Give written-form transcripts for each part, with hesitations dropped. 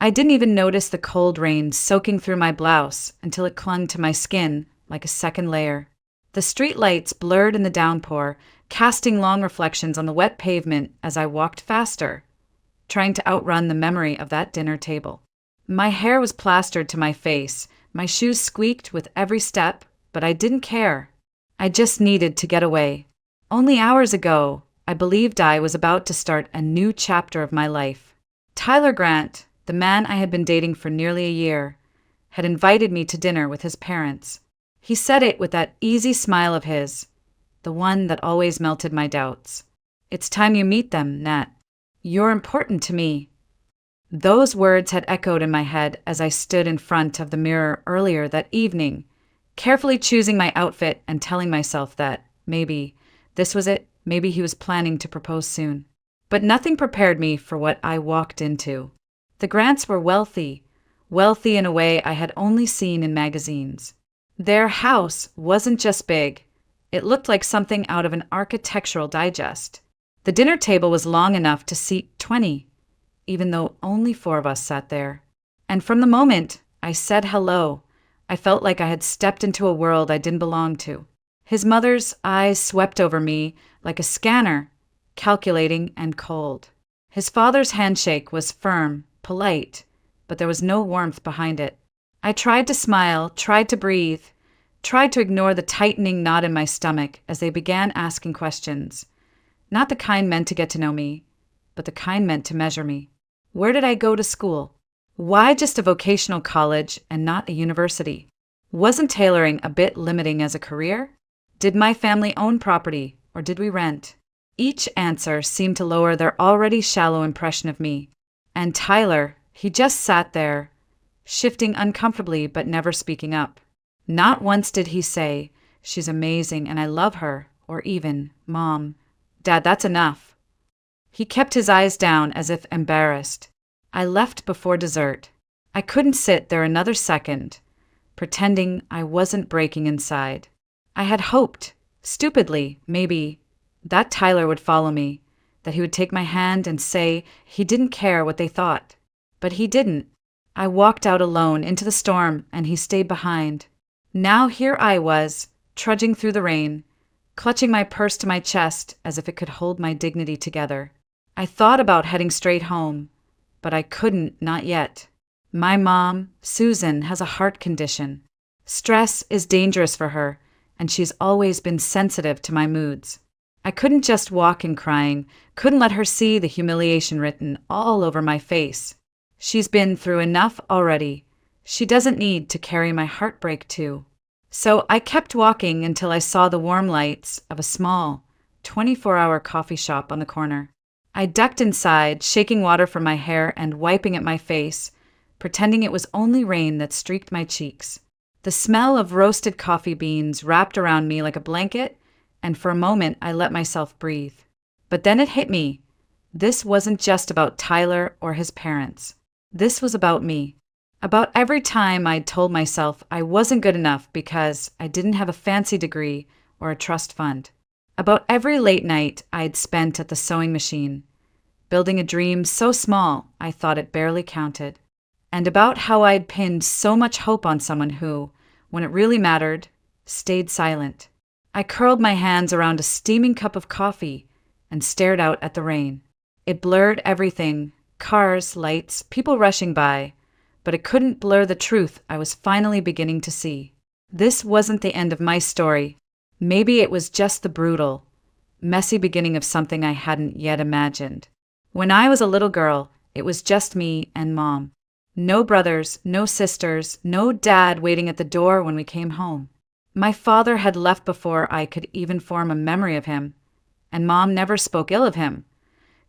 I didn't even notice the cold rain soaking through my blouse until it clung to my skin like a second layer. The street lights blurred in the downpour, casting long reflections on the wet pavement as I walked faster, trying to outrun the memory of that dinner table. My hair was plastered to my face, my shoes squeaked with every step, but I didn't care. I just needed to get away. Only hours ago, I believed I was about to start a new chapter of my life. Tyler Grant, the man I had been dating for nearly a year, had invited me to dinner with his parents. He said it with that easy smile of his, the one that always melted my doubts. "It's time you meet them, Nat. You're important to me." Those words had echoed in my head as I stood in front of the mirror earlier that evening, carefully choosing my outfit and telling myself that maybe this was it, maybe he was planning to propose soon. But nothing prepared me for what I walked into. The Grants were wealthy in a way I had only seen in magazines. Their house wasn't just big, it looked like something out of an architectural digest. The dinner table was long enough to seat 20, even though only 4 of us sat there. And from the moment I said hello, I felt like I had stepped into a world I didn't belong to. His mother's eyes swept over me like a scanner, calculating and cold. His father's handshake was firm, polite, but there was no warmth behind it. I tried to smile, tried to breathe, tried to ignore the tightening knot in my stomach as they began asking questions. Not the kind meant to get to know me, but the kind meant to measure me. Where did I go to school? Why just a vocational college and not a university? Wasn't tailoring a bit limiting as a career? Did my family own property, or did we rent? Each answer seemed to lower their already shallow impression of me. And Tyler, he just sat there, shifting uncomfortably but never speaking up. Not once did he say, "She's amazing and I love her," or even, "Mom, Dad, that's enough." He kept his eyes down as if embarrassed. I left before dessert. I couldn't sit there another second, pretending I wasn't breaking inside. I had hoped, stupidly, maybe, that Tyler would follow me, that he would take my hand and say he didn't care what they thought. But he didn't. I walked out alone into the storm and he stayed behind. Now here I was, trudging through the rain, clutching my purse to my chest as if it could hold my dignity together. I thought about heading straight home, but I couldn't, not yet. My mom, Susan, has a heart condition. Stress is dangerous for her, and she's always been sensitive to my moods. I couldn't just walk in crying, couldn't let her see the humiliation written all over my face. She's been through enough already. She doesn't need to carry my heartbreak too. So I kept walking until I saw the warm lights of a small, 24-hour coffee shop on the corner. I ducked inside, shaking water from my hair and wiping at my face, pretending it was only rain that streaked my cheeks. The smell of roasted coffee beans wrapped around me like a blanket, and for a moment I let myself breathe. But then it hit me. This wasn't just about Tyler or his parents. This was about me. About every time I'd told myself I wasn't good enough because I didn't have a fancy degree or a trust fund. About every late night I'd spent at the sewing machine, building a dream so small I thought it barely counted. And about how I'd pinned so much hope on someone who, when it really mattered, stayed silent. I curled my hands around a steaming cup of coffee and stared out at the rain. It blurred everything, cars, lights, people rushing by, but it couldn't blur the truth I was finally beginning to see. This wasn't the end of my story. Maybe it was just the brutal, messy beginning of something I hadn't yet imagined. When I was a little girl, it was just me and Mom. No brothers, no sisters, no dad waiting at the door when we came home. My father had left before I could even form a memory of him, and Mom never spoke ill of him.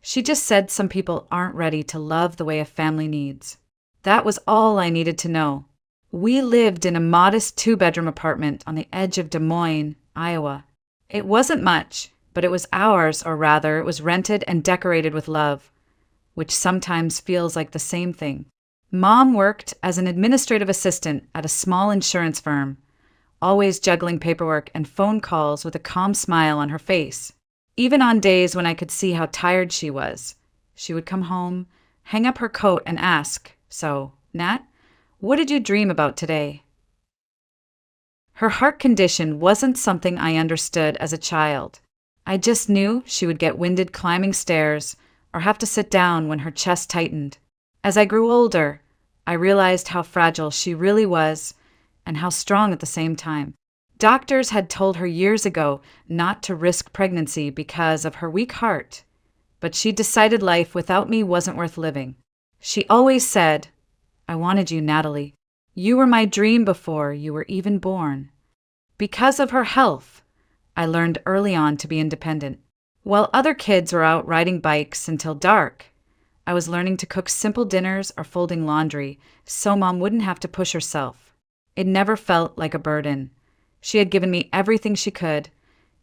She just said some people aren't ready to love the way a family needs. That was all I needed to know. We lived in a modest 2-bedroom apartment on the edge of Des Moines, Iowa. It wasn't much, but it was ours, or rather, it was rented and decorated with love, which sometimes feels like the same thing. Mom worked as an administrative assistant at a small insurance firm, always juggling paperwork and phone calls with a calm smile on her face. Even on days when I could see how tired she was, she would come home, hang up her coat and ask, So, Nat, what did you dream about today? Her heart condition wasn't something I understood as a child. I just knew she would get winded climbing stairs or have to sit down when her chest tightened. As I grew older, I realized how fragile she really was and how strong at the same time. Doctors had told her years ago not to risk pregnancy because of her weak heart, but she decided life without me wasn't worth living. She always said, "I wanted you, Natalie. You were my dream before you were even born." Because of her health, I learned early on to be independent. While other kids were out riding bikes until dark, I was learning to cook simple dinners or folding laundry so Mom wouldn't have to push herself. It never felt like a burden. She had given me everything she could,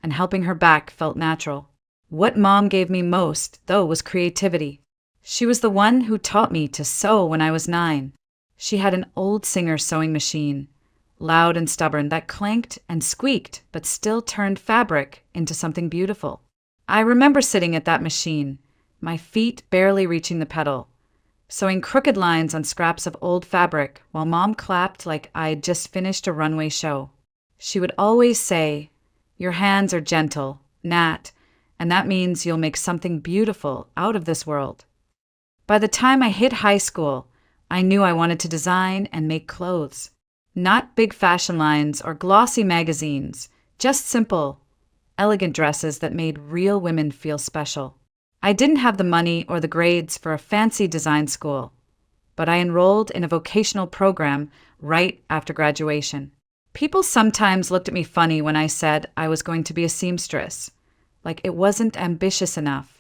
and helping her back felt natural. What Mom gave me most, though, was creativity. She was the one who taught me to sew when I was 9. She had an old Singer sewing machine, loud and stubborn, that clanked and squeaked but still turned fabric into something beautiful. I remember sitting at that machine, my feet barely reaching the pedal, sewing crooked lines on scraps of old fabric while Mom clapped like I'd just finished a runway show. She would always say, "Your hands are gentle, Nat, and that means you'll make something beautiful out of this world." By the time I hit high school, I knew I wanted to design and make clothes. Not big fashion lines or glossy magazines, just simple, elegant dresses that made real women feel special. I didn't have the money or the grades for a fancy design school, but I enrolled in a vocational program right after graduation. People sometimes looked at me funny when I said I was going to be a seamstress, like it wasn't ambitious enough.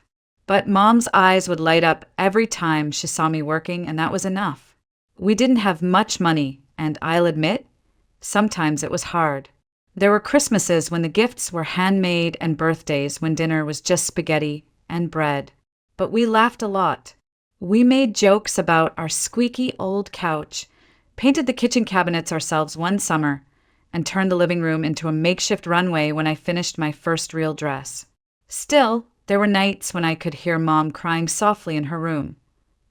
But Mom's eyes would light up every time she saw me working, and that was enough. We didn't have much money, and I'll admit, sometimes it was hard. There were Christmases when the gifts were handmade and birthdays when dinner was just spaghetti and bread. But we laughed a lot. We made jokes about our squeaky old couch, painted the kitchen cabinets ourselves one summer, and turned the living room into a makeshift runway when I finished my first real dress. Still, there were nights when I could hear Mom crying softly in her room,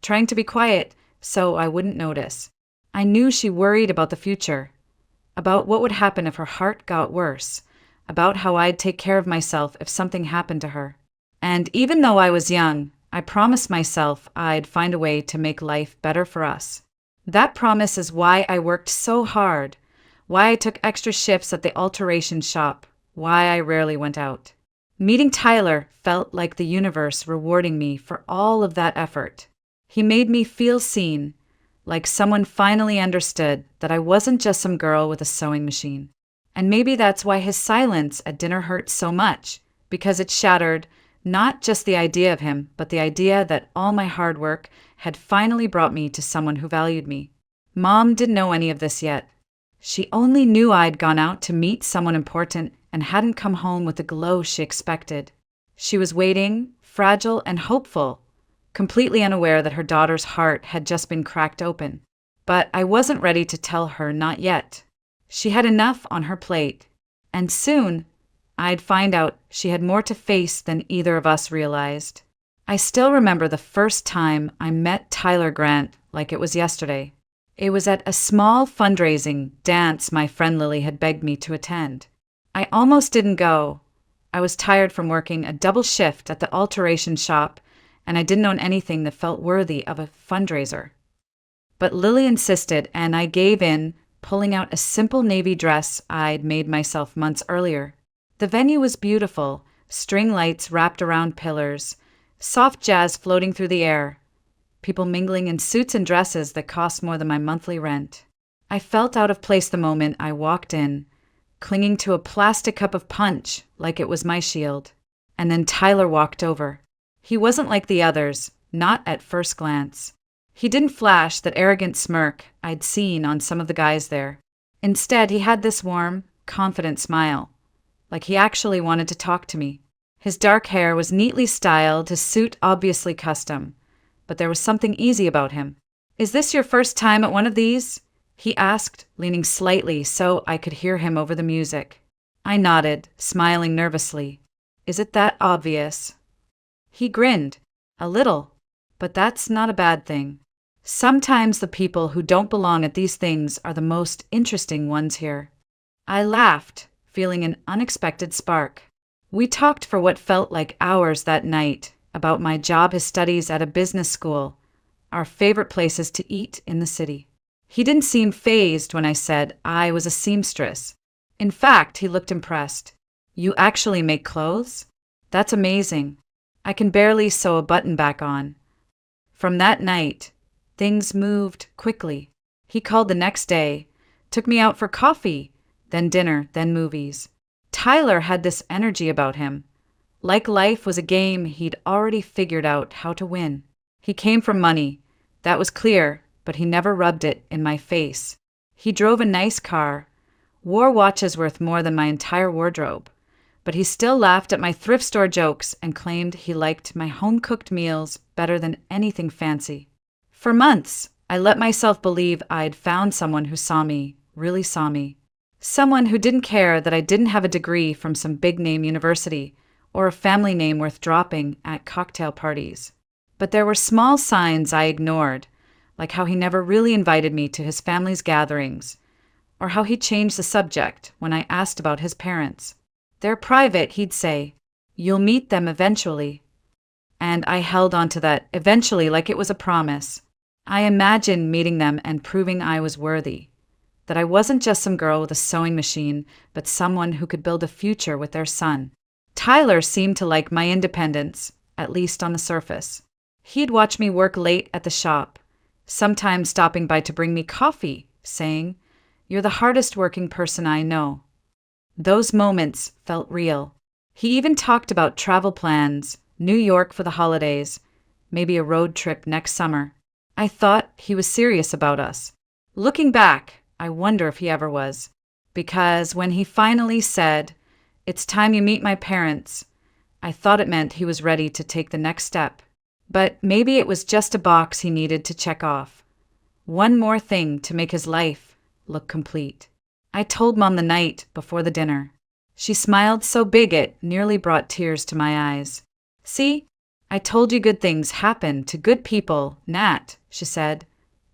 trying to be quiet so I wouldn't notice. I knew she worried about the future, about what would happen if her heart got worse, about how I'd take care of myself if something happened to her. And even though I was young, I promised myself I'd find a way to make life better for us. That promise is why I worked so hard, why I took extra shifts at the alteration shop, why I rarely went out. Meeting Tyler felt like the universe rewarding me for all of that effort. He made me feel seen, like someone finally understood that I wasn't just some girl with a sewing machine. And maybe that's why his silence at dinner hurt so much, because it shattered not just the idea of him, but the idea that all my hard work had finally brought me to someone who valued me. Mom didn't know any of this yet. She only knew I'd gone out to meet someone important and hadn't come home with the glow she expected. She was waiting, fragile and hopeful, completely unaware that her daughter's heart had just been cracked open. But I wasn't ready to tell her not yet. She had enough on her plate, and soon I'd find out she had more to face than either of us realized. I still remember the first time I met Tyler Grant like it was yesterday. It was at a small fundraising dance my friend Lily had begged me to attend. I almost didn't go. I was tired from working a double shift at the alteration shop, and I didn't own anything that felt worthy of a fundraiser. But Lily insisted, and I gave in, pulling out a simple navy dress I'd made myself months earlier. The venue was beautiful, string lights wrapped around pillars, soft jazz floating through the air, people mingling in suits and dresses that cost more than my monthly rent. I felt out of place the moment I walked in, clinging to a plastic cup of punch like it was my shield. And then Tyler walked over. He wasn't like the others, not at first glance. He didn't flash that arrogant smirk I'd seen on some of the guys there. Instead, he had this warm, confident smile, like he actually wanted to talk to me. His dark hair was neatly styled, his suit obviously custom, but there was something easy about him. "Is this your first time at one of these?" he asked, leaning slightly so I could hear him over the music. I nodded, smiling nervously. "Is it that obvious?" He grinned. "A little, but that's not a bad thing." Sometimes the people who don't belong at these things are the most interesting ones here. I laughed, feeling an unexpected spark. We talked for what felt like hours that night about my job, his studies at a business school, our favorite places to eat in the city. He didn't seem fazed when I said I was a seamstress. In fact, he looked impressed. You actually make clothes? That's amazing. I can barely sew a button back on. From that night, things moved quickly. He called the next day, took me out for coffee, then dinner, then movies. Tyler had this energy about him. Like life was a game he'd already figured out how to win. He came from money. That was clear, but he never rubbed it in my face. He drove a nice car, wore watches worth more than my entire wardrobe, but he still laughed at my thrift store jokes and claimed he liked my home-cooked meals better than anything fancy. For months, I let myself believe I'd found someone who saw me, really saw me. Someone who didn't care that I didn't have a degree from some big-name university or a family name worth dropping at cocktail parties. But there were small signs I ignored, like how he never really invited me to his family's gatherings, or how he changed the subject when I asked about his parents. They're private, he'd say. You'll meet them eventually. And I held on to that eventually like it was a promise. I imagined meeting them and proving I was worthy, that I wasn't just some girl with a sewing machine, but someone who could build a future with their son. Tyler seemed to like my independence, at least on the surface. He'd watch me work late at the shop, sometimes stopping by to bring me coffee, saying, "You're the hardest working person I know." Those moments felt real. He even talked about travel plans, New York for the holidays, maybe a road trip next summer. I thought he was serious about us. Looking back, I wonder if he ever was. Because when he finally said, "It's time you meet my parents," I thought it meant he was ready to take the next step. But maybe it was just a box he needed to check off. One more thing to make his life look complete. I told Mom the night before the dinner. She smiled so big it nearly brought tears to my eyes. "See, I told you good things happen to good people, Nat," she said,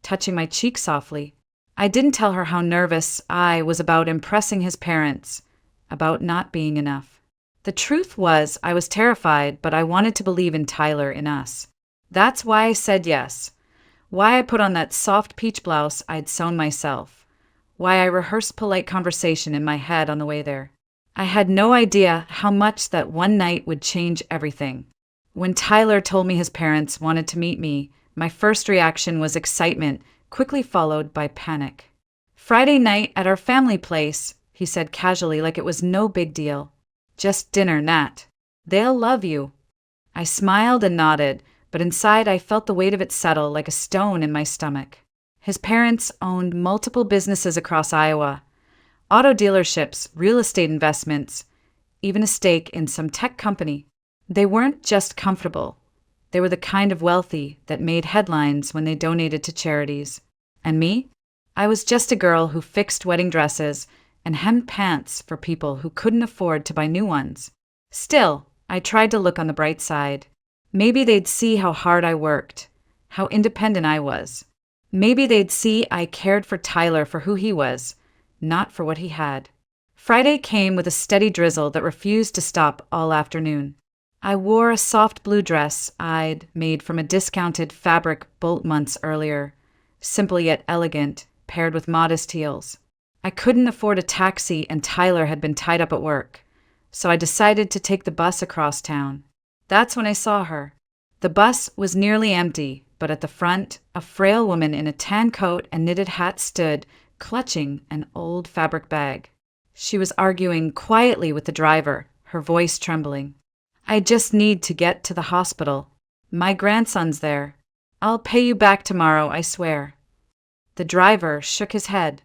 touching my cheek softly. I didn't tell her how nervous I was about impressing his parents, about not being enough. The truth was I was terrified, but I wanted to believe in Tyler, in us. That's why I said yes, why I put on that soft peach blouse I'd sewn myself, why I rehearsed polite conversation in my head on the way there. I had no idea how much that one night would change everything. When Tyler told me his parents wanted to meet me, my first reaction was excitement, quickly followed by panic. "Friday night at our family place," he said casually, like it was no big deal. "Just dinner, Nat. They'll love you." I smiled and nodded, but inside I felt the weight of it settle like a stone in my stomach. His parents owned multiple businesses across Iowa, auto dealerships, real estate investments, even a stake in some tech company. They weren't just comfortable. They were the kind of wealthy that made headlines when they donated to charities. And me? I was just a girl who fixed wedding dresses and hemmed pants for people who couldn't afford to buy new ones. Still, I tried to look on the bright side. Maybe they'd see how hard I worked, how independent I was. Maybe they'd see I cared for Tyler for who he was, not for what he had. Friday came with a steady drizzle that refused to stop all afternoon. I wore a soft blue dress I'd made from a discounted fabric bolt months earlier, simple yet elegant, paired with modest heels. I couldn't afford a taxi and Tyler had been tied up at work, so I decided to take the bus across town. That's when I saw her. The bus was nearly empty, but at the front, a frail woman in a tan coat and knitted hat stood, clutching an old fabric bag. She was arguing quietly with the driver, her voice trembling. "I just need to get to the hospital. My grandson's there. I'll pay you back tomorrow, I swear." The driver shook his head.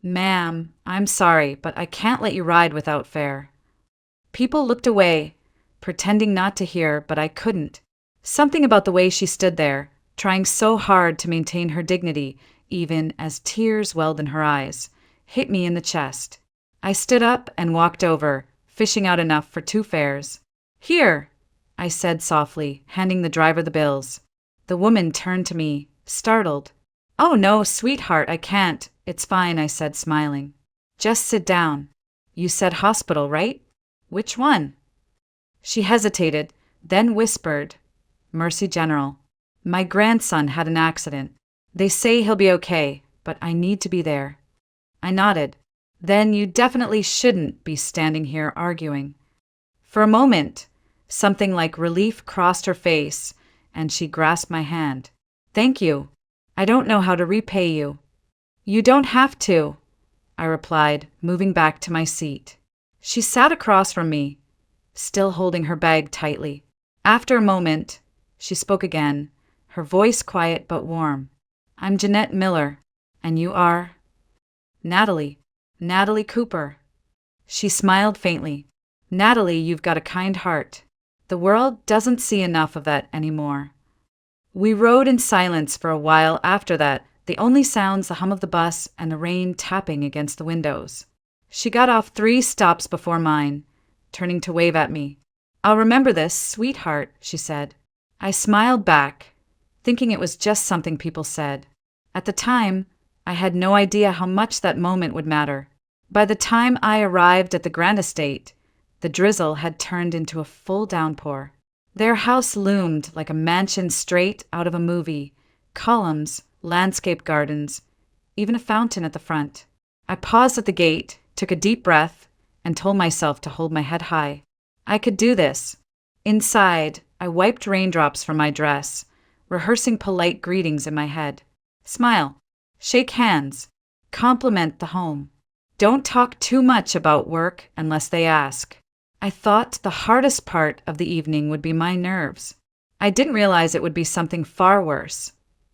"Ma'am, I'm sorry, but I can't let you ride without fare." People looked away, pretending not to hear, but I couldn't. Something about the way she stood there, trying so hard to maintain her dignity, even as tears welled in her eyes, hit me in the chest. I stood up and walked over, fishing out enough for 2 fares. "Here," I said softly, handing the driver the bills. The woman turned to me, startled. "Oh no, sweetheart, I can't. It's fine," I said, smiling. "Just sit down. You said hospital, right? Which one?" She hesitated, then whispered, "Mercy General. My grandson had an accident. They say he'll be okay, but I need to be there." I nodded. "Then you definitely shouldn't be standing here arguing." For a moment, something like relief crossed her face, and she grasped my hand. "Thank you. I don't know how to repay you." "You don't have to," I replied, moving back to my seat. She sat across from me, still holding her bag tightly. After a moment, she spoke again, her voice quiet but warm. "I'm Jeanette Miller, and you are?" "Natalie. Natalie Cooper." She smiled faintly. "Natalie, you've got a kind heart. The world doesn't see enough of that anymore." We rode in silence for a while after that, the only sounds the hum of the bus and the rain tapping against the windows. She got off 3 stops before mine, turning to wave at me. "I'll remember this, sweetheart," she said. I smiled back, thinking it was just something people said. At the time, I had no idea how much that moment would matter. By the time I arrived at the Grand Estate, the drizzle had turned into a full downpour. Their house loomed like a mansion straight out of a movie, columns, landscape gardens, even a fountain at the front. I paused at the gate, took a deep breath, and told myself to hold my head high. I could do this. Inside, I wiped raindrops from my dress, rehearsing polite greetings in my head. Smile, shake hands, compliment the home. Don't talk too much about work unless they ask. I thought the hardest part of the evening would be my nerves. I didn't realize it would be something far worse.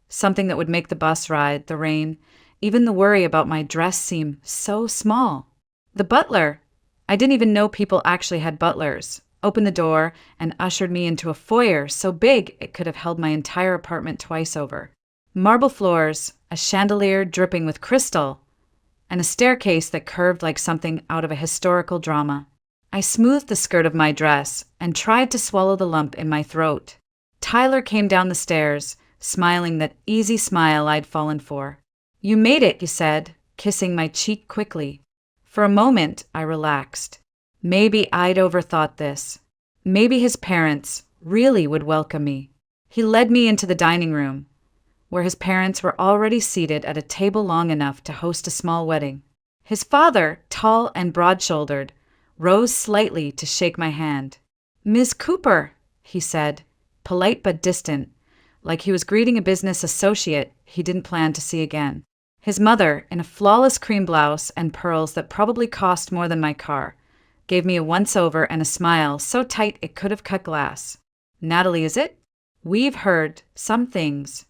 Something that would make the bus ride, the rain, even the worry about my dress seem so small. The butler, I didn't even know people actually had butlers, opened the door and ushered me into a foyer so big it could have held my entire apartment twice over. Marble floors, a chandelier dripping with crystal, and a staircase that curved like something out of a historical drama. I smoothed the skirt of my dress and tried to swallow the lump in my throat. Tyler came down the stairs, smiling that easy smile I'd fallen for. "You made it," he said, kissing my cheek quickly. For a moment, I relaxed. Maybe I'd overthought this. Maybe his parents really would welcome me. He led me into the dining room, where his parents were already seated at a table long enough to host a small wedding. His father, tall and broad-shouldered, rose slightly to shake my hand. "Ms. Cooper," he said, polite but distant, like he was greeting a business associate he didn't plan to see again. His mother, in a flawless cream blouse and pearls that probably cost more than my car, gave me a once-over and a smile so tight it could have cut glass. "Natalie, is it? We've heard some things."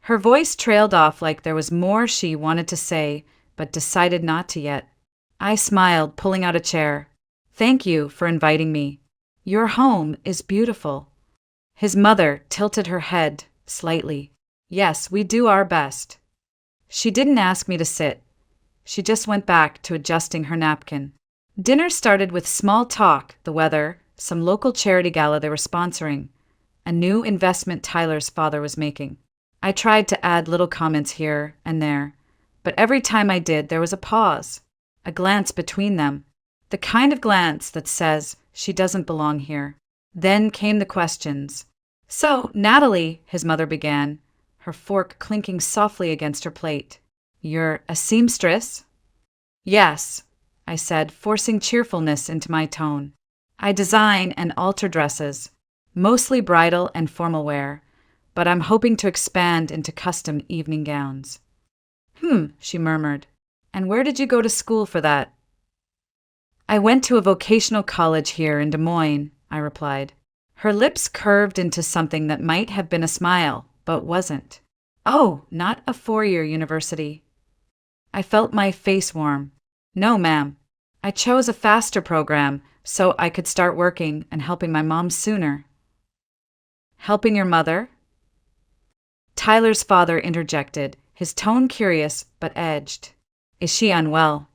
Her voice trailed off like there was more she wanted to say, but decided not to yet. I smiled, pulling out a chair. "Thank you for inviting me. Your home is beautiful." His mother tilted her head slightly. "Yes, we do our best." She didn't ask me to sit. She just went back to adjusting her napkin. Dinner started with small talk, the weather, some local charity gala they were sponsoring, a new investment Tyler's father was making. I tried to add little comments here and there, but every time I did, there was a pause, a glance between them, the kind of glance that says she doesn't belong here. Then came the questions. "So, Natalie," his mother began, her fork clinking softly against her plate, "you're a seamstress?" "Yes," I said, forcing cheerfulness into my tone. "I design and alter dresses, mostly bridal and formal wear, but I'm hoping to expand into custom evening gowns." She murmured. "And where did you go to school for that?" "I went to a vocational college here in Des Moines," I replied. Her lips curved into something that might have been a smile, but wasn't. "Oh, not a 4-year university." I felt my face warm. "No, ma'am. I chose a faster program so I could start working and helping my mom sooner." "Helping your mother?" Tyler's father interjected, his tone curious but edged. "Is she unwell?"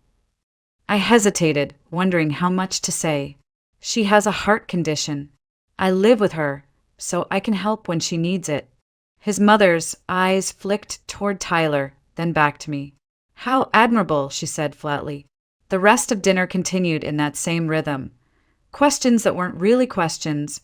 I hesitated, wondering how much to say. "She has a heart condition. I live with her, so I can help when she needs it." His mother's eyes flicked toward Tyler, then back to me. "How admirable," she said flatly. The rest of dinner continued in that same rhythm. Questions that weren't really questions,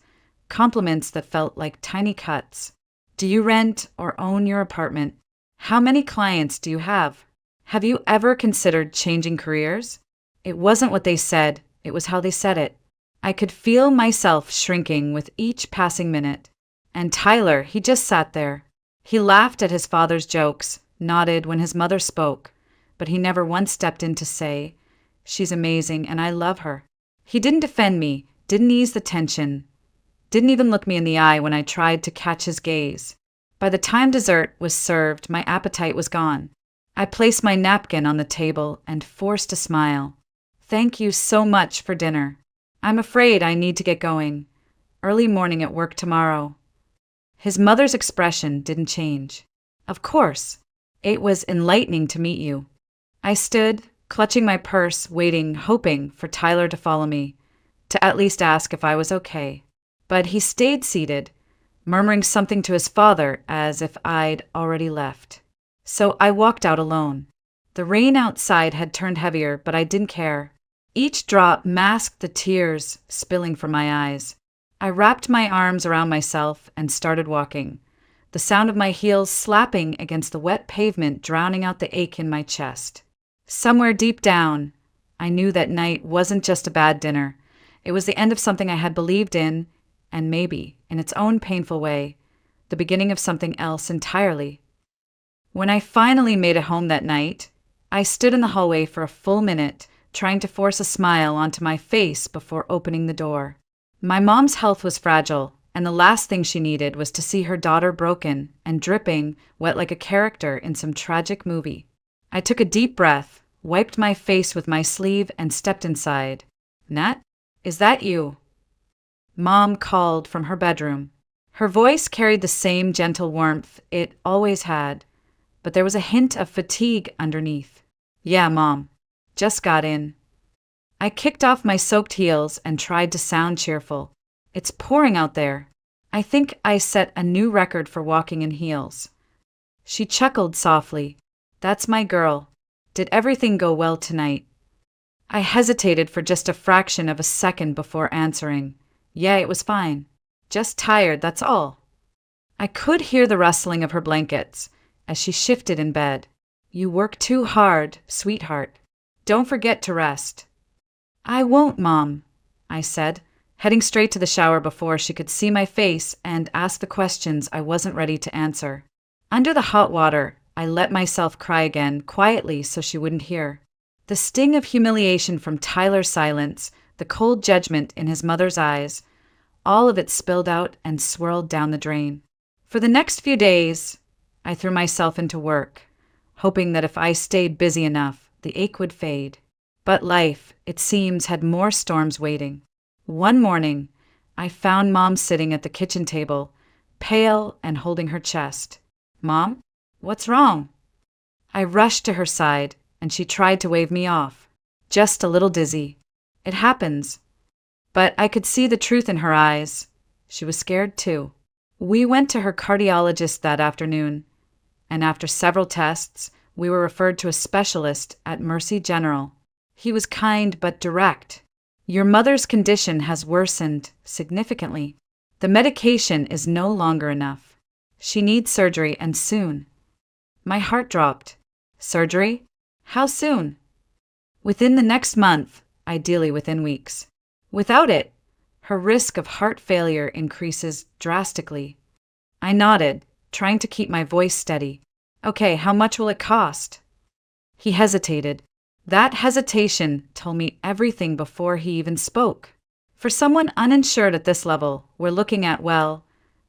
compliments that felt like tiny cuts. "Do you rent or own your apartment? How many clients do you have? Have you ever considered changing careers?" It wasn't what they said, it was how they said it. I could feel myself shrinking with each passing minute. And Tyler, he just sat there. He laughed at his father's jokes, nodded when his mother spoke, but he never once stepped in to say, "She's amazing and I love her." He didn't defend me, didn't ease the tension, didn't even look me in the eye when I tried to catch his gaze. By the time dessert was served, my appetite was gone. I placed my napkin on the table and forced a smile. "Thank you so much for dinner. I'm afraid I need to get going. Early morning at work tomorrow." His mother's expression didn't change. "Of course. It was enlightening to meet you." I stood, clutching my purse, waiting, hoping for Tyler to follow me, to at least ask if I was okay. But he stayed seated, murmuring something to his father as if I'd already left. So I walked out alone. The rain outside had turned heavier, but I didn't care. Each drop masked the tears spilling from my eyes. I wrapped my arms around myself and started walking, the sound of my heels slapping against the wet pavement drowning out the ache in my chest. Somewhere deep down, I knew that night wasn't just a bad dinner. It was the end of something I had believed in, and maybe, in its own painful way, the beginning of something else entirely. When I finally made it home that night, I stood in the hallway for a full minute, trying to force a smile onto my face before opening the door. My mom's health was fragile, and the last thing she needed was to see her daughter broken and dripping, wet like a character in some tragic movie. I took a deep breath, wiped my face with my sleeve, and stepped inside. "Nat, is that you?" Mom called from her bedroom. Her voice carried the same gentle warmth it always had, but there was a hint of fatigue underneath. "Yeah, Mom. Just got in." I kicked off my soaked heels and tried to sound cheerful. "It's pouring out there. I think I set a new record for walking in heels." She chuckled softly. "That's my girl. Did everything go well tonight?" I hesitated for just a fraction of a second before answering. "Yeah, it was fine. Just tired, that's all." I could hear the rustling of her blankets as she shifted in bed. "You work too hard, sweetheart. Don't forget to rest." "I won't, Mom," I said, heading straight to the shower before she could see my face and ask the questions I wasn't ready to answer. Under the hot water, I let myself cry again, quietly so she wouldn't hear. The sting of humiliation from Tyler's silence, the cold judgment in his mother's eyes, all of it spilled out and swirled down the drain. For the next few days, I threw myself into work, hoping that if I stayed busy enough, the ache would fade. But life, it seems, had more storms waiting. One morning, I found Mom sitting at the kitchen table, pale and holding her chest. "Mom, what's wrong?" I rushed to her side, and she tried to wave me off. "Just a little dizzy. It happens." But I could see the truth in her eyes. She was scared too. We went to her cardiologist that afternoon, and after several tests, we were referred to a specialist at Mercy General. He was kind but direct. "Your mother's condition has worsened significantly. The medication is no longer enough. She needs surgery, and soon." My heart dropped. "Surgery? How soon?" "Within the next month, ideally within weeks. Without it, her risk of heart failure increases drastically." I nodded, trying to keep my voice steady. "Okay, how much will it cost?" He hesitated. That hesitation told me everything before he even spoke. For someone uninsured at this level, we're looking at, well,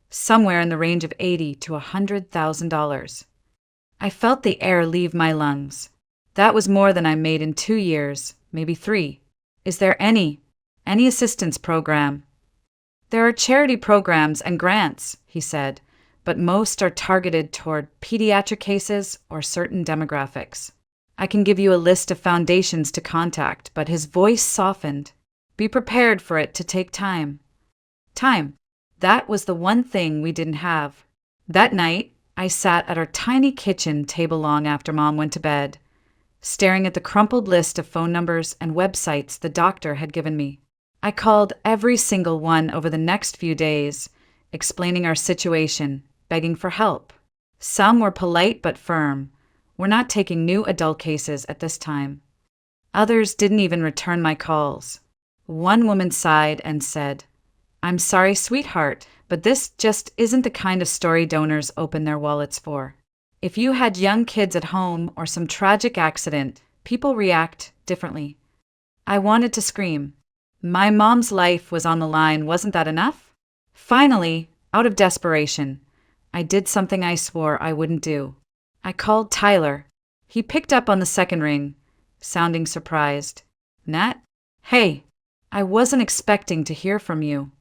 somewhere in the range of $80,000 to $100,000. I felt the air leave my lungs. That was more than I made in 2 years, maybe 3. "Is there any assistance program?" "There are charity programs and grants," he said, "but most are targeted toward pediatric cases or certain demographics. I can give you a list of foundations to contact," but his voice softened. "Be prepared for it to take time." Time. That was the one thing we didn't have. That night, I sat at our tiny kitchen table long after Mom went to bed, staring at the crumpled list of phone numbers and websites the doctor had given me. I called every single one over the next few days, explaining our situation, begging for help. Some were polite but firm. We're not taking new adult cases at this time. Others didn't even return my calls. One woman sighed and said, "I'm sorry, sweetheart, but this just isn't the kind of story donors open their wallets for. If you had young kids at home or some tragic accident, people react differently." I wanted to scream. My mom's life was on the line, wasn't that enough? Finally, out of desperation, I did something I swore I wouldn't do. I called Tyler. He picked up on the second ring, sounding surprised. "Nat? Hey, I wasn't expecting to hear from you."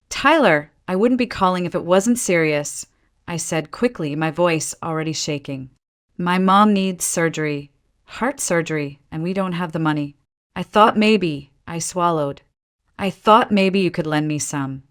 "Tyler, I wouldn't be calling if it wasn't serious," I said quickly, my voice already shaking. "My mom needs surgery, heart surgery, and we don't have the money. I thought maybe," I swallowed. "I thought maybe you could lend me some.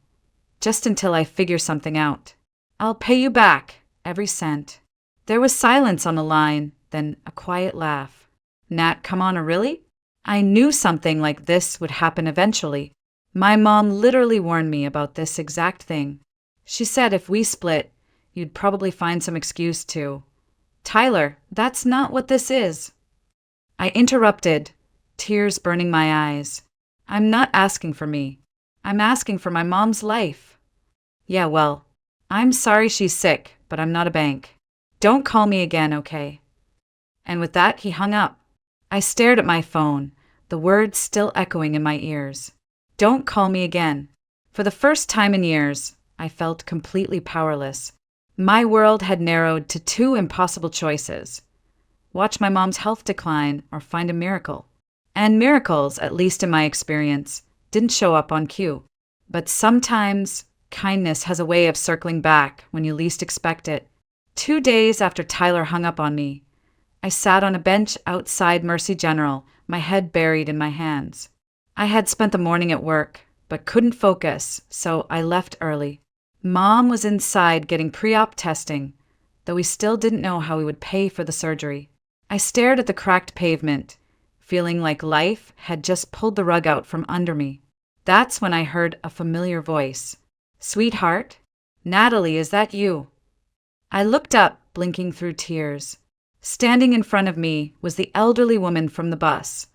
Just until I figure something out. I'll pay you back, every cent." There was silence on the line, then a quiet laugh. "Nat, come on, really? I knew something like this would happen eventually. My mom literally warned me about this exact thing. She said if we split, you'd probably find some excuse to." "Tyler, that's not what this is." I interrupted, tears burning my eyes. "I'm not asking for me. I'm asking for my mom's life." "Yeah, well, I'm sorry she's sick, but I'm not a bank. Don't call me again, okay?" And with that, he hung up. I stared at my phone, the words still echoing in my ears. Don't call me again. For the first time in years, I felt completely powerless. My world had narrowed to two impossible choices: watch my mom's health decline or find a miracle. And miracles, at least in my experience, didn't show up on cue. But sometimes, kindness has a way of circling back when you least expect it. 2 days after Tyler hung up on me, I sat on a bench outside Mercy General, my head buried in my hands. I had spent the morning at work, but couldn't focus, so I left early. Mom was inside getting pre-op testing, though we still didn't know how we would pay for the surgery. I stared at the cracked pavement, feeling like life had just pulled the rug out from under me. That's when I heard a familiar voice. "Sweetheart? Natalie, is that you?" I looked up, blinking through tears. Standing in front of me was the elderly woman from the bus,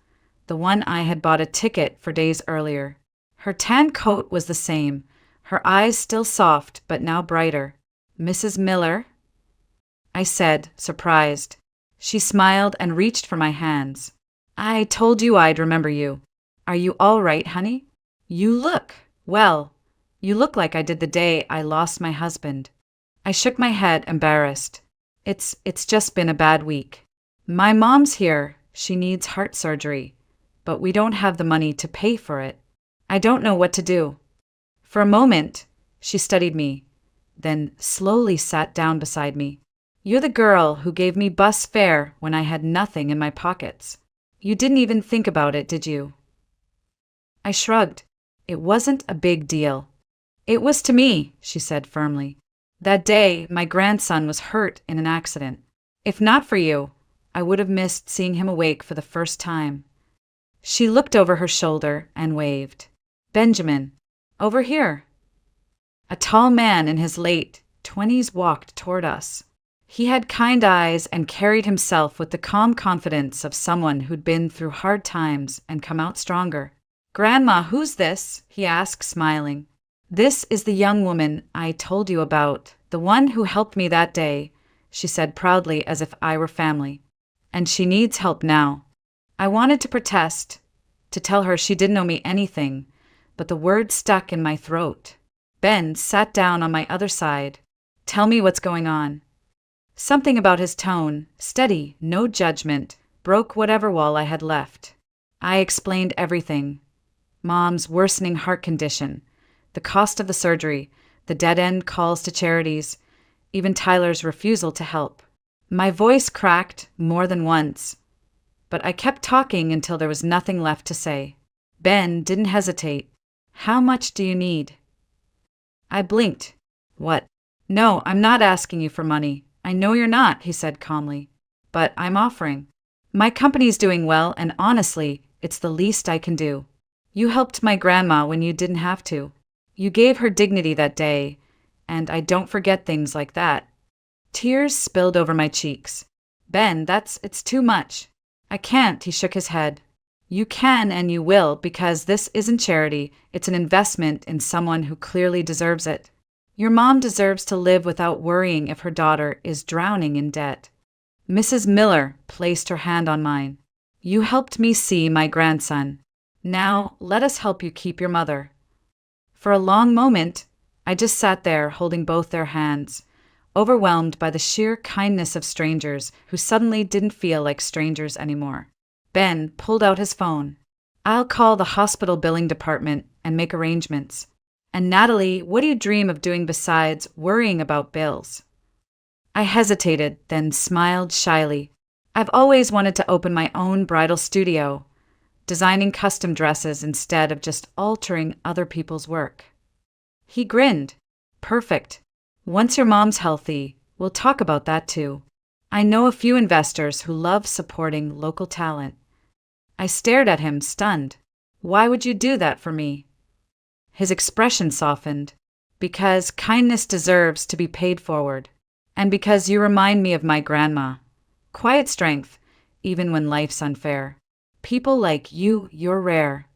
the one I had bought a ticket for days earlier. Her tan coat was the same, her eyes still soft but now brighter. "Mrs. Miller?" I said, surprised. She smiled and reached for my hands. "I told you I'd remember you. Are you all right, honey? You look like I did the day I lost my husband." I shook my head, embarrassed. It's just been a bad week. My mom's here. She needs heart surgery, but we don't have the money to pay for it. I don't know what to do." For a moment, she studied me, then slowly sat down beside me. "You're the girl who gave me bus fare when I had nothing in my pockets. You didn't even think about it, did you?" I shrugged. It wasn't a big deal. "It was to me," she said firmly. "That day, my grandson was hurt in an accident. If not for you, I would have missed seeing him awake for the first time." She looked over her shoulder and waved. "Benjamin, over here." A tall man in his late 20s walked toward us. He had kind eyes and carried himself with the calm confidence of someone who'd been through hard times and come out stronger. "Grandma, who's this?" he asked, smiling. "This is the young woman I told you about, the one who helped me that day," she said proudly as if I were family. "And she needs help now." I wanted to protest, to tell her she didn't owe me anything, but the words stuck in my throat. Ben sat down on my other side. "Tell me what's going on." Something about his tone, steady, no judgment, broke whatever wall I had left. I explained everything. Mom's worsening heart condition, the cost of the surgery, the dead-end calls to charities, even Tyler's refusal to help. My voice cracked more than once, but I kept talking until there was nothing left to say. Ben didn't hesitate. "How much do you need?" I blinked. "What, No, I'm not asking you for money. I know you're not, he said calmly. But I'm offering. My company's doing well, and honestly, it's the least I can do. You helped my grandma when you didn't have to. You gave her dignity that day, and I don't forget things like that. Tears spilled over my cheeks. Ben, it's too much. I can't, he shook his head. You can and you will, because this isn't charity, it's an investment in someone who clearly deserves it. Your mom deserves to live without worrying if her daughter is drowning in debt. Mrs. Miller placed her hand on mine. You helped me see my grandson. Now, let us help you keep your mother. For a long moment, I just sat there holding both their hands, overwhelmed by the sheer kindness of strangers who suddenly didn't feel like strangers anymore. Ben pulled out his phone. I'll call the hospital billing department and make arrangements. And Natalie, what do you dream of doing besides worrying about bills? I hesitated, then smiled shyly. I've always wanted to open my own bridal studio, designing custom dresses instead of just altering other people's work. He grinned. Perfect. Once your mom's healthy, we'll talk about that too. I know a few investors who love supporting local talent. I stared at him, stunned. Why would you do that for me? His expression softened. Because kindness deserves to be paid forward. And because you remind me of my grandma. Quiet strength, even when life's unfair. People like you, you're rare.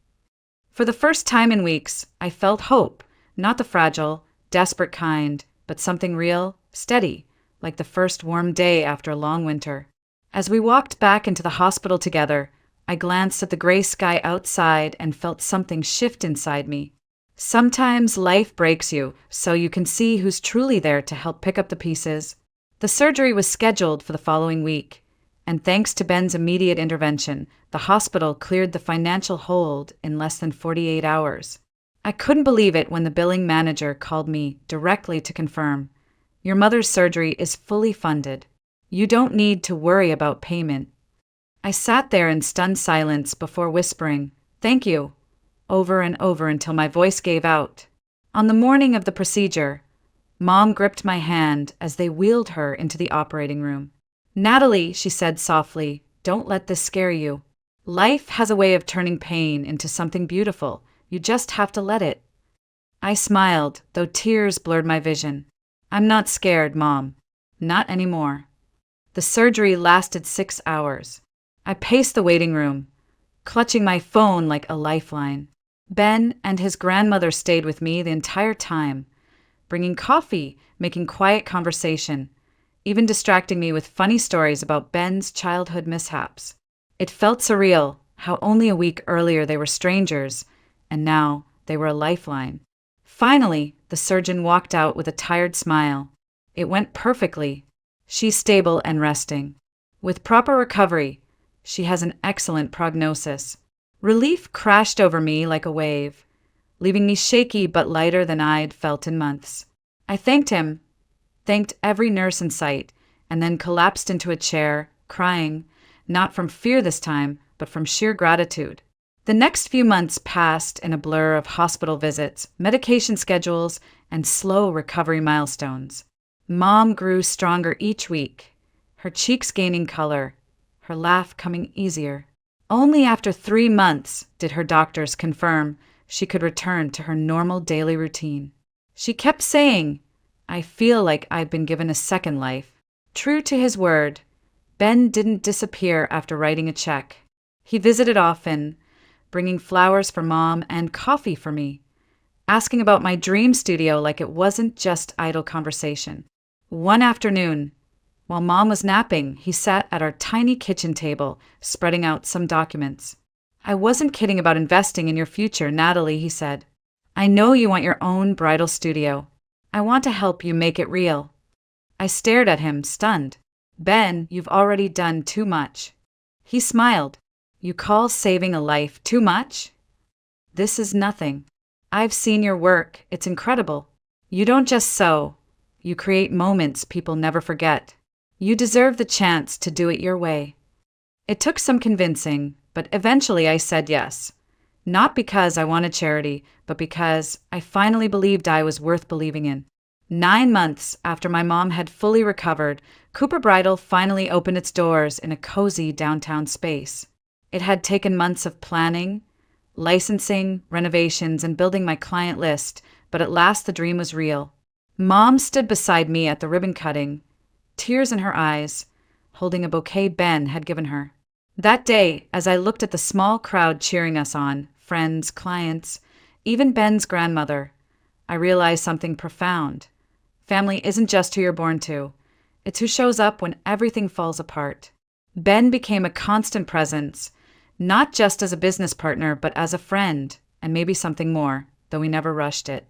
For the first time in weeks, I felt hope, not the fragile, desperate kind, but something real, steady, like the first warm day after a long winter. As we walked back into the hospital together, I glanced at the gray sky outside and felt something shift inside me. Sometimes life breaks you, so you can see who's truly there to help pick up the pieces. The surgery was scheduled for the following week, and thanks to Ben's immediate intervention, the hospital cleared the financial hold in less than 48 hours. I couldn't believe it when the billing manager called me directly to confirm, your mother's surgery is fully funded. You don't need to worry about payment. I sat there in stunned silence before whispering, thank you, over and over until my voice gave out. On the morning of the procedure, Mom gripped my hand as they wheeled her into the operating room. Natalie, she said softly, don't let this scare you. Life has a way of turning pain into something beautiful. You just have to let it. I smiled, though tears blurred my vision. I'm not scared, Mom. Not anymore. The surgery lasted 6 hours. I paced the waiting room, clutching my phone like a lifeline. Ben and his grandmother stayed with me the entire time, bringing coffee, making quiet conversation, even distracting me with funny stories about Ben's childhood mishaps. It felt surreal how only a week earlier they were strangers, and now they were a lifeline. Finally, the surgeon walked out with a tired smile. It went perfectly. She's stable and resting. With proper recovery, she has an excellent prognosis. Relief crashed over me like a wave, leaving me shaky but lighter than I'd felt in months. I thanked him, thanked every nurse in sight, and then collapsed into a chair, crying, not from fear this time, but from sheer gratitude. The next few months passed in a blur of hospital visits, medication schedules, and slow recovery milestones. Mom grew stronger each week, her cheeks gaining color, her laugh coming easier. Only after 3 months did her doctors confirm she could return to her normal daily routine. She kept saying, I feel like I've been given a second life. True to his word, Ben didn't disappear after writing a check. He visited often, bringing flowers for Mom and coffee for me, asking about my dream studio like it wasn't just idle conversation. One afternoon, while Mom was napping, he sat at our tiny kitchen table, spreading out some documents. I wasn't kidding about investing in your future, Natalie, he said. I know you want your own bridal studio. I want to help you make it real. I stared at him, stunned. Ben, you've already done too much. He smiled. You call saving a life too much? This is nothing. I've seen your work. It's incredible. You don't just sew. You create moments people never forget. You deserve the chance to do it your way. It took some convincing, but eventually I said yes. Not because I wanted charity, but because I finally believed I was worth believing in. 9 months after my mom had fully recovered, Cooper Bridal finally opened its doors in a cozy downtown space. It had taken months of planning, licensing, renovations, and building my client list, but at last the dream was real. Mom stood beside me at the ribbon cutting, tears in her eyes, holding a bouquet Ben had given her. That day, as I looked at the small crowd cheering us on, friends, clients, even Ben's grandmother, I realized something profound. Family isn't just who you're born to. It's who shows up when everything falls apart. Ben became a constant presence, not just as a business partner, but as a friend, and maybe something more, though we never rushed it.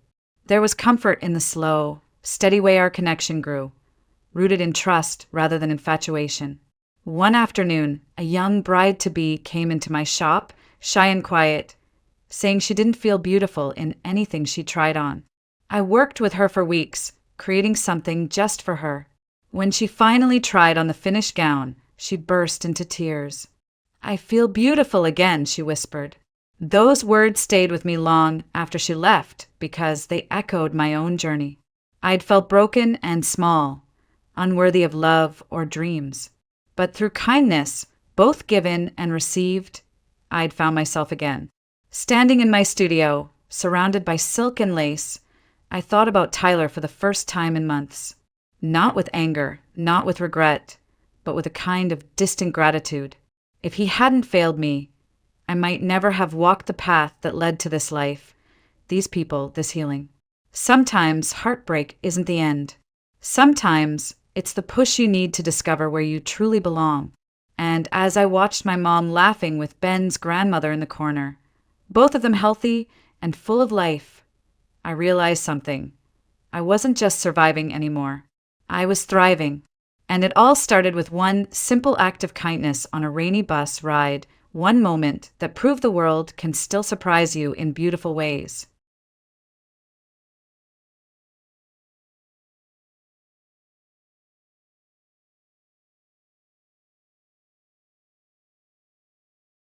There was comfort in the slow, steady way our connection grew, rooted in trust rather than infatuation. One afternoon, a young bride-to-be came into my shop, shy and quiet, saying she didn't feel beautiful in anything she tried on. I worked with her for weeks, creating something just for her. When she finally tried on the finished gown, she burst into tears. "I feel beautiful again," she whispered. Those words stayed with me long after she left because they echoed my own journey. I'd felt broken and small, unworthy of love or dreams. But through kindness, both given and received, I'd found myself again. Standing in my studio, surrounded by silk and lace, I thought about Tyler for the first time in months. Not with anger, not with regret, but with a kind of distant gratitude. If he hadn't failed me, I might never have walked the path that led to this life, these people, this healing. Sometimes heartbreak isn't the end. Sometimes it's the push you need to discover where you truly belong. And as I watched my mom laughing with Ben's grandmother in the corner, both of them healthy and full of life, I realized something. I wasn't just surviving anymore. I was thriving. And it all started with one simple act of kindness on a rainy bus ride, one moment that proved the world can still surprise you in beautiful ways.